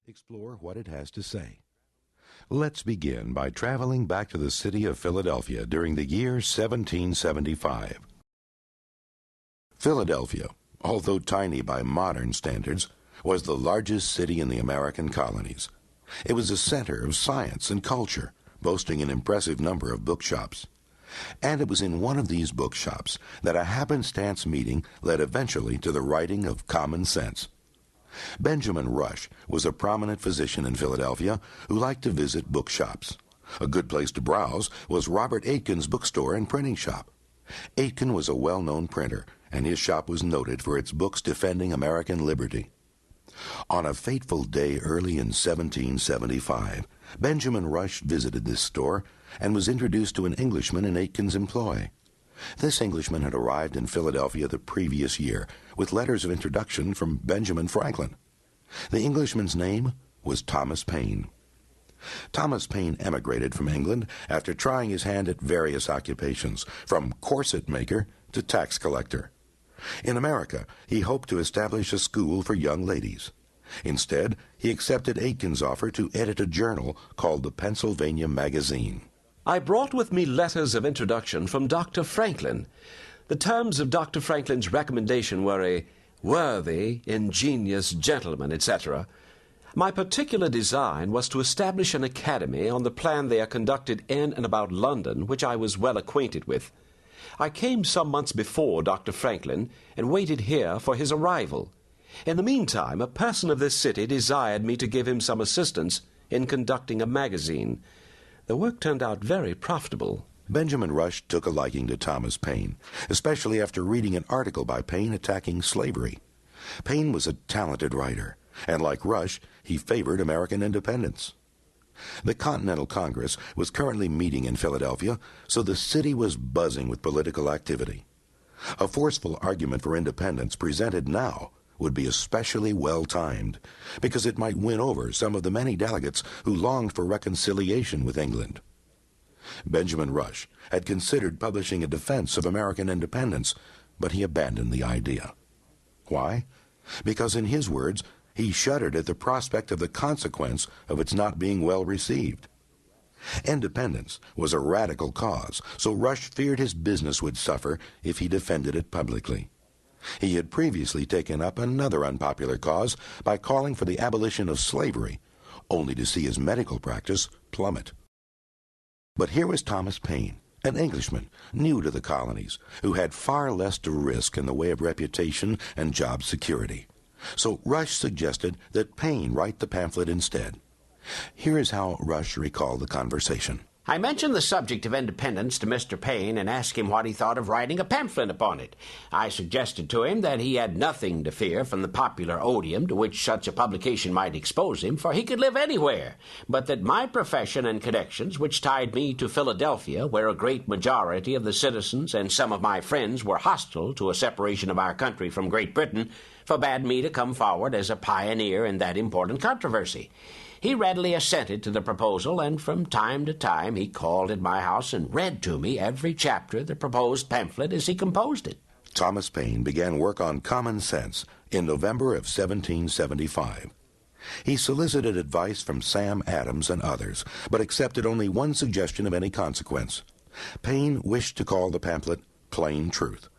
explore what it has to say. Let's begin by traveling back to the city of Philadelphia during the year 1775. Philadelphia, although tiny by modern standards, was the largest city in the American colonies. It was a center of science and culture, boasting an impressive number of bookshops. And it was in one of these bookshops that a happenstance meeting led eventually to the writing of Common Sense. Benjamin Rush was a prominent physician in Philadelphia who liked to visit bookshops. A good place to browse was Robert Aitken's bookstore and printing shop. Aitken was a well-known printer, and his shop was noted for its books defending American liberty. On a fateful day early in 1775, Benjamin Rush visited this store and was introduced to an Englishman in Aitken's employ. This Englishman had arrived in Philadelphia the previous year with letters of introduction from Benjamin Franklin. The Englishman's name was Thomas Paine. Thomas Paine emigrated from England after trying his hand at various occupations, from corset maker to tax collector. In America, he hoped to establish a school for young ladies. Instead, he accepted Aitken's offer to edit a journal called the Pennsylvania Magazine. I brought with me letters of introduction from Dr. Franklin. The terms of Dr. Franklin's recommendation were a worthy, ingenious gentleman, etc. My particular design was to establish an academy on the plan they are conducted in and about London, which I was well acquainted with. I came some months before Dr. Franklin and waited here for his arrival. In the meantime, a person of this city desired me to give him some assistance in conducting a magazine. The work turned out very profitable. Benjamin Rush took a liking to Thomas Paine, especially after reading an article by Paine attacking slavery. Paine was a talented writer, and like Rush, he favored American independence. The Continental Congress was currently meeting in Philadelphia, so the city was buzzing with political activity. A forceful argument for independence presented now would be especially well-timed, because it might win over some of the many delegates who longed for reconciliation with England. Benjamin Rush had considered publishing a defense of American independence, but he abandoned the idea. Why? Because, in his words, he shuddered at the prospect of the consequence of its not being well received. Independence was a radical cause, so Rush feared his business would suffer if he defended it publicly. He had previously taken up another unpopular cause by calling for the abolition of slavery, only to see his medical practice plummet. But here was Thomas Paine, an Englishman new to the colonies, who had far less to risk in the way of reputation and job security. So Rush suggested that Paine write the pamphlet instead. Here is how Rush recalled the conversation. I mentioned the subject of independence to Mr. Paine and asked him what he thought of writing a pamphlet upon it. I suggested to him that he had nothing to fear from the popular odium to which such a publication might expose him, for he could live anywhere, but that my profession and connections, which tied me to Philadelphia, where a great majority of the citizens and some of my friends were hostile to a separation of our country from Great Britain, forbade me to come forward as a pioneer in that important controversy. He readily assented to the proposal, and from time to time he called at my house and read to me every chapter of the proposed pamphlet as he composed it. Thomas Paine began work on Common Sense in November of 1775. He solicited advice from Sam Adams and others, but accepted only one suggestion of any consequence. Paine wished to call the pamphlet Plain Truth.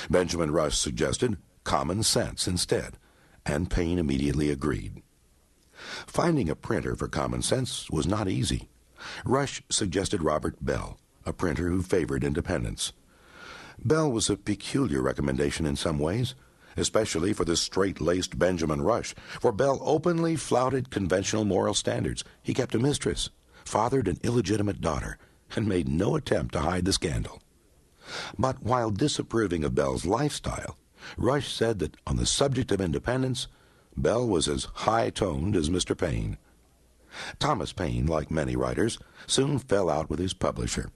Benjamin Rush suggested Common Sense instead, and Paine immediately agreed. Finding a printer for Common Sense was not easy. Rush suggested Robert Bell, a printer who favored independence. Bell was a peculiar recommendation in some ways, especially for the straight-laced Benjamin Rush, for Bell openly flouted conventional moral standards. He kept a mistress, fathered an illegitimate daughter, and made no attempt to hide the scandal. But while disapproving of Bell's lifestyle, Rush said that on the subject of independence, Bell was as high-toned as Mr. Paine. Thomas Paine, like many writers, soon fell out with his publisher.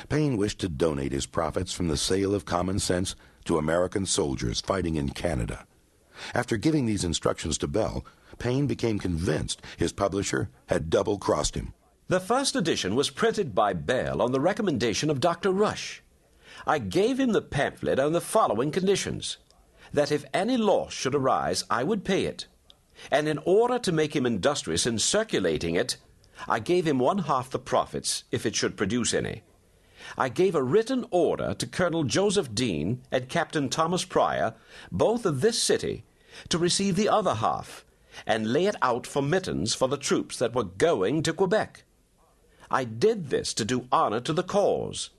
Paine wished to donate his profits from the sale of Common Sense to American soldiers fighting in Canada. After giving these instructions to Bell, Paine became convinced his publisher had double-crossed him. The first edition was printed by Bell on the recommendation of Dr. Rush. I gave him the pamphlet on the following conditions: that if any loss should arise, I would pay it, and in order to make him industrious in circulating it, I gave him 1/2 the profits, if it should produce any. I gave a written order to Colonel Joseph Deane and Captain Thomas Pryor, both of this city, to receive the other half, and lay it out for mittens for the troops that were going to Quebec. I did this to do honor to the cause.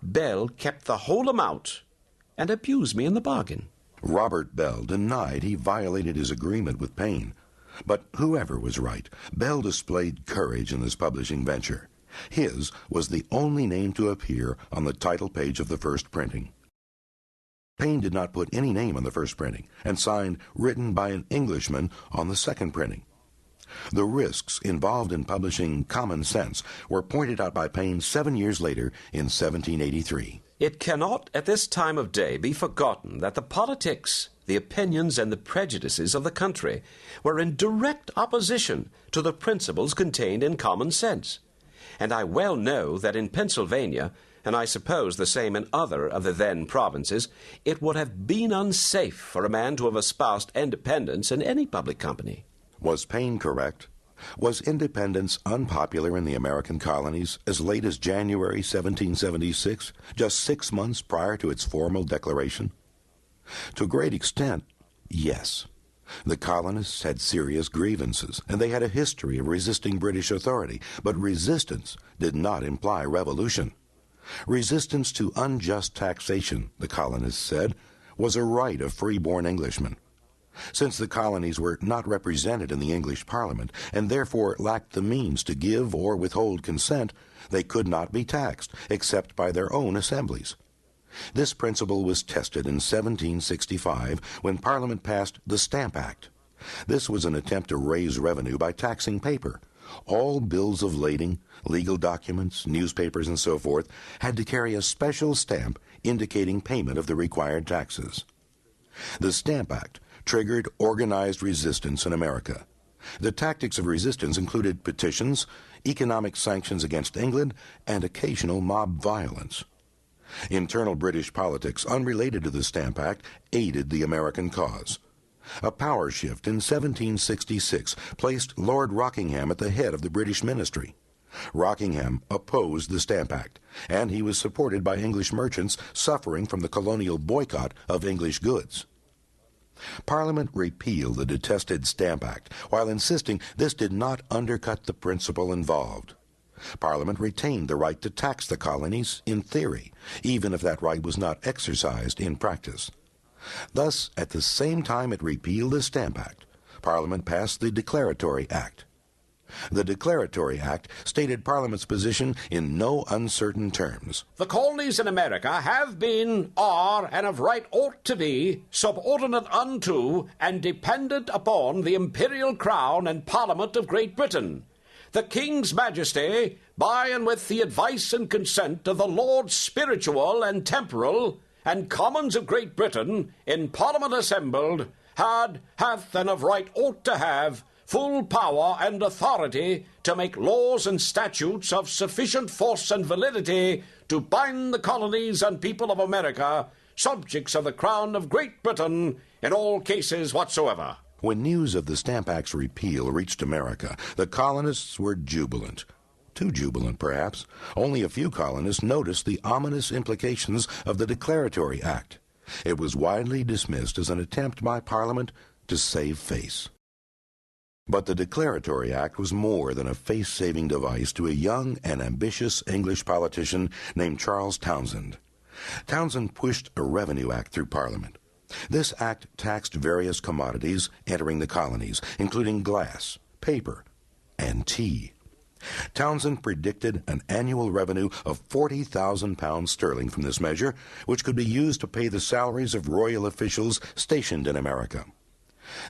Bell kept the whole amount, and abused me in the bargain. Robert Bell denied he violated his agreement with Paine. But whoever was right, Bell displayed courage in this publishing venture. His was the only name to appear on the title page of the first printing. Paine did not put any name on the first printing, and signed "Written by an Englishman" on the second printing. The risks involved in publishing Common Sense were pointed out by Paine 7 years later in 1783. It cannot at this time of day be forgotten that the politics, the opinions, and the prejudices of the country were in direct opposition to the principles contained in Common Sense. And I well know that in Pennsylvania, and I suppose the same in other of the then provinces, it would have been unsafe for a man to have espoused independence in any public company. Was Paine correct? Was independence unpopular in the American colonies as late as January 1776, just 6 months prior to its formal declaration? To a great extent, yes. The colonists had serious grievances, and they had a history of resisting British authority, but resistance did not imply revolution. Resistance to unjust taxation, the colonists said, was a right of free-born Englishmen. Since the colonies were not represented in the English Parliament, and therefore lacked the means to give or withhold consent, they could not be taxed, except by their own assemblies. This principle was tested in 1765 when Parliament passed the Stamp Act. This was an attempt to raise revenue by taxing paper. All bills of lading, legal documents, newspapers, and so forth had to carry a special stamp indicating payment of the required taxes. The Stamp Act triggered organized resistance in America. The tactics of resistance included petitions, economic sanctions against England, and occasional mob violence. Internal British politics unrelated to the Stamp Act aided the American cause. A power shift in 1766 placed Lord Rockingham at the head of the British ministry. Rockingham opposed the Stamp Act, and he was supported by English merchants suffering from the colonial boycott of English goods. Parliament repealed the detested Stamp Act, while insisting this did not undercut the principle involved. Parliament retained the right to tax the colonies in theory, even if that right was not exercised in practice. Thus, at the same time it repealed the Stamp Act, Parliament passed the Declaratory Act. The Declaratory Act stated Parliament's position in no uncertain terms. The colonies in America have been, are, and of right ought to be, subordinate unto and dependent upon the imperial crown and Parliament of Great Britain. The King's Majesty, by and with the advice and consent of the Lords Spiritual and Temporal, and Commons of Great Britain, in Parliament assembled, hath, and of right ought to have, full power and authority to make laws and statutes of sufficient force and validity to bind the colonies and people of America, subjects of the Crown of Great Britain, in all cases whatsoever. When news of the Stamp Act's repeal reached America, the colonists were jubilant. Too jubilant, perhaps. Only a few colonists noticed the ominous implications of the Declaratory Act. It was widely dismissed as an attempt by Parliament to save face. But the Declaratory Act was more than a face-saving device to a young and ambitious English politician named Charles Townshend. Townshend pushed a Revenue Act through Parliament. This act taxed various commodities entering the colonies, including glass, paper, and tea. Townshend predicted an annual revenue of £40,000 from this measure, which could be used to pay the salaries of royal officials stationed in America.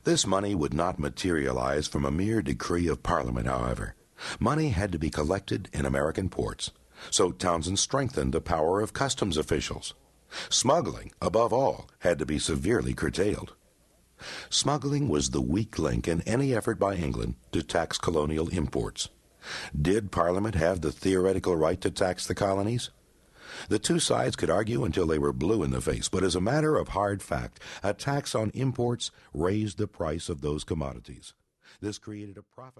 This money would not materialize from a mere decree of Parliament, however. Money had to be collected in American ports, so Townshend strengthened the power of customs officials. Smuggling, above all, had to be severely curtailed. Smuggling was the weak link in any effort by England to tax colonial imports. Did Parliament have the theoretical right to tax the colonies? The two sides could argue until they were blue in the face, but as a matter of hard fact, a tax on imports raised the price of those commodities. This created a profit.